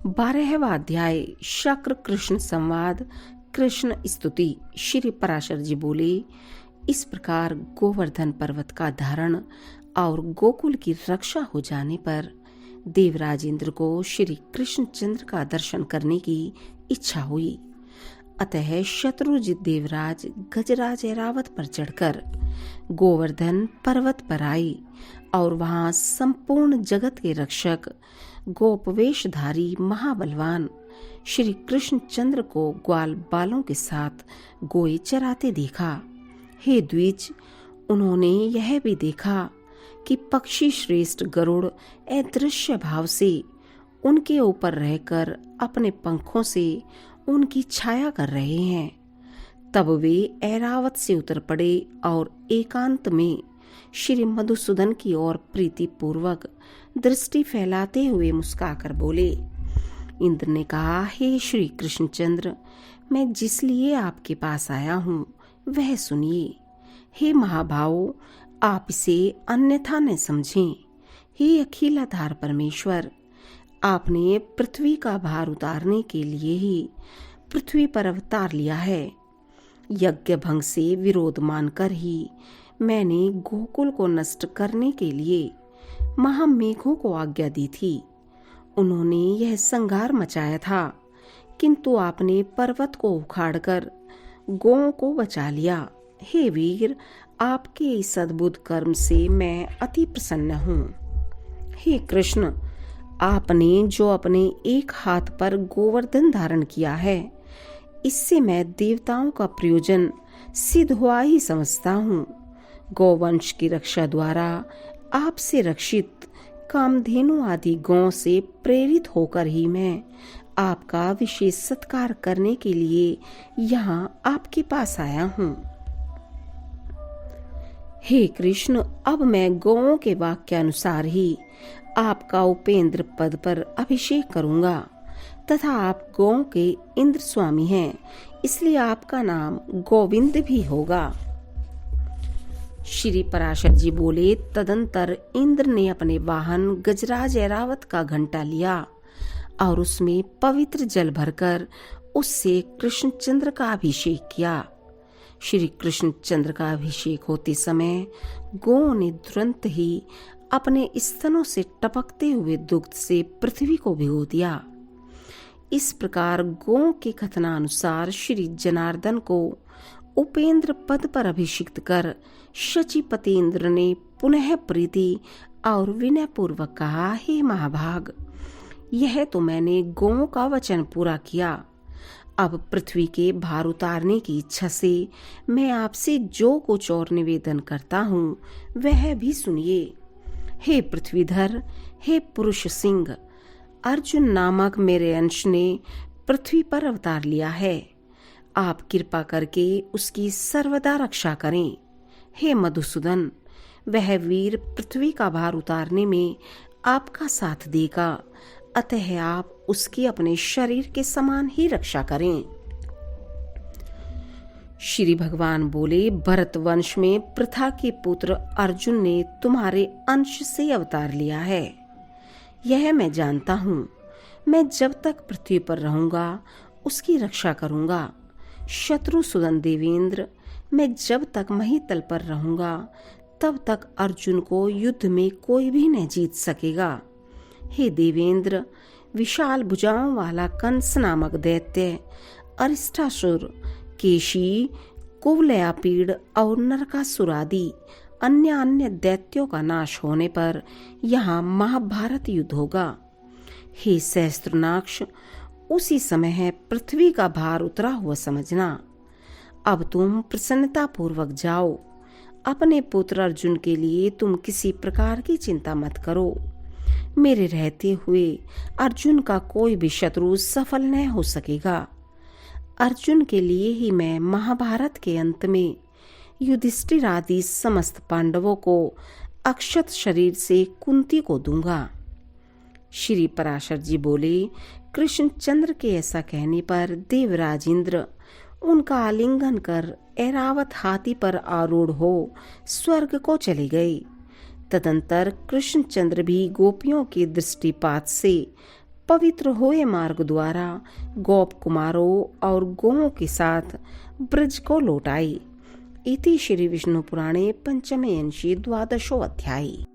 12वां अध्याय शक्र कृष्ण संवाद कृष्ण स्तुति। श्री पराशर जी बोले, इस प्रकार गोवर्धन पर्वत का धारण और गोकुल की रक्षा हो जाने पर देवराज इंद्र को श्री कृष्णचंद्र का दर्शन करने की इच्छा हुई। अतः शत्रुजित देवराज गजराज ऐरावत पर चढ़कर गोवर्धन पर्वत पर आई और वहां संपूर्ण जगत के रक्षक गोपवेशधारी महाबलवान श्री कृष्णचंद्र को ग्वाल बालों के साथ गोए चराते देखा। हे द्विज, उन्होंने यह भी देखा कि पक्षी श्रेष्ठ गरुड़ अदृश्य भाव से उनके ऊपर रहकर अपने पंखों से उनकी छाया कर रहे हैं। तब वे ऐरावत से उतर पड़े और एकांत में श्री मधुसूदन की ओर प्रीति पूर्वक दृष्टि फैलाते हुए मुस्कुराकर बोले। इंद्र ने कहा, हे श्री कृष्णचंद्र, मैं जिस लिए आपके पास आया हूँ वह सुनिए। हे महाभाव, आप इसे अन्यथा न समझें। हे अखिलाधार परमेश्वर, आपने पृथ्वी का भार उतारने के लिए ही पृथ्वी पर अवतार लिया है। यज्ञ भंग से विरोध मानकर ही मैंने गोकुल को नष्ट करने के लिए महामेघों को आज्ञा दी थी। उन्होंने यह संहार मचाया था, किंतु आपने पर्वत को उखाड़कर गौओं को बचा लिया। हे वीर, आपके इस अद्भुत कर्म से मैं अति प्रसन्न हूँ। हे कृष्ण, आपने जो अपने एक हाथ पर गोवर्धन धारण किया है, इससे मैं देवताओं का प्रयोजन सिद्ध हुआ ही समझता हूँ। गौवंश की रक्षा द्वारा आपसे रक्षित कामधेनु आदि गौ से प्रेरित होकर ही मैं आपका विशेष सत्कार करने के लिए यहाँ आपके पास आया हूँ। हे कृष्ण, अब मैं गौओं के वाक्य अनुसार ही आपका उपेंद्र पद पर अभिषेक करूंगा तथा आप गौओं के इंद्र स्वामी हैं, इसलिए आपका नाम गोविंद भी होगा। श्री पराशर जी बोले, तदंतर इंद्र ने अपने वाहन गजराज ऐरावत का घंटा लिया और उसमें पवित्र जल भरकर उससे कृष्णचंद्र का अभिषेक किया। श्री कृष्णचंद्र का अभिषेक होते समय गौओं ने तुरंत ही अपने स्तनों से टपकते हुए दुग्ध से पृथ्वी को भिगो दिया। इस प्रकार गौओं के कथनानुसार श्री जनार्दन को उपेंद्र पद पर अभिषिक्त कर शचीपति इंद्र ने पुनः प्रीति और विनय पूर्वक कहा, हे महाभाग, यह तो मैंने गौओं का वचन पूरा किया। अब पृथ्वी के भार उतारने की इच्छा से मैं आपसे जो कुछ और निवेदन करता हूँ वह भी सुनिए। हे पृथ्वीधर, हे पुरुष सिंह, अर्जुन नामक मेरे अंश ने पृथ्वी पर अवतार लिया है। आप कृपा करके उसकी सर्वदा रक्षा करें। हे मधुसूदन, वह वीर पृथ्वी का भार उतारने में आपका साथ देगा, अतः आप उसकी अपने शरीर के समान ही रक्षा करें। श्री भगवान बोले, भरत वंश में पृथा के पुत्र अर्जुन ने तुम्हारे अंश से अवतार लिया है, यह मैं जानता हूँ। मैं जब तक पृथ्वी पर रहूंगा उसकी रक्षा करूंगा। शत्रुसूदन देवेंद्र, मैं जब तक महितल पर रहूंगा तब तक अर्जुन को युद्ध में कोई भी न जीत सकेगा। हे देवेंद्र, विशाल भुजाओं वाला कंस नामक दैत्य, अरिष्टासुर, केशी, कुवलयापीड़ और नरकासुर आदि अन्य दैत्यों का नाश होने पर यहाँ महाभारत युद्ध होगा। हे सहस्त्रनाक्ष, उसी समय है पृथ्वी का भार उतरा हुआ समझना। अब तुम प्रसन्नता पूर्वक जाओ। अपने पुत्र अर्जुन के लिए तुम किसी प्रकार की चिंता मत करो। मेरे रहते हुए अर्जुन का कोई भी शत्रु सफल न हो सकेगा। अर्जुन के लिए ही मैं महाभारत के अंत में युधिष्ठिर आदि समस्त पांडवों को अक्षत शरीर से कुंती को दूंगा। श्री पराशर जी बोले, कृष्णचंद्र के ऐसा कहने पर देवराज इंद्र उनका आलिंगन कर ऐरावत हाथी पर आरूढ़ हो स्वर्ग को चले गए। तदंतर कृष्णचंद्र भी गोपियों के दृष्टिपात से पवित्र हुए मार्ग द्वारा गोप कुमारों और गोओं के साथ ब्रज को लौटाई। इति श्री विष्णु पुराणे पंचमे अंशे 12 अध्यायः।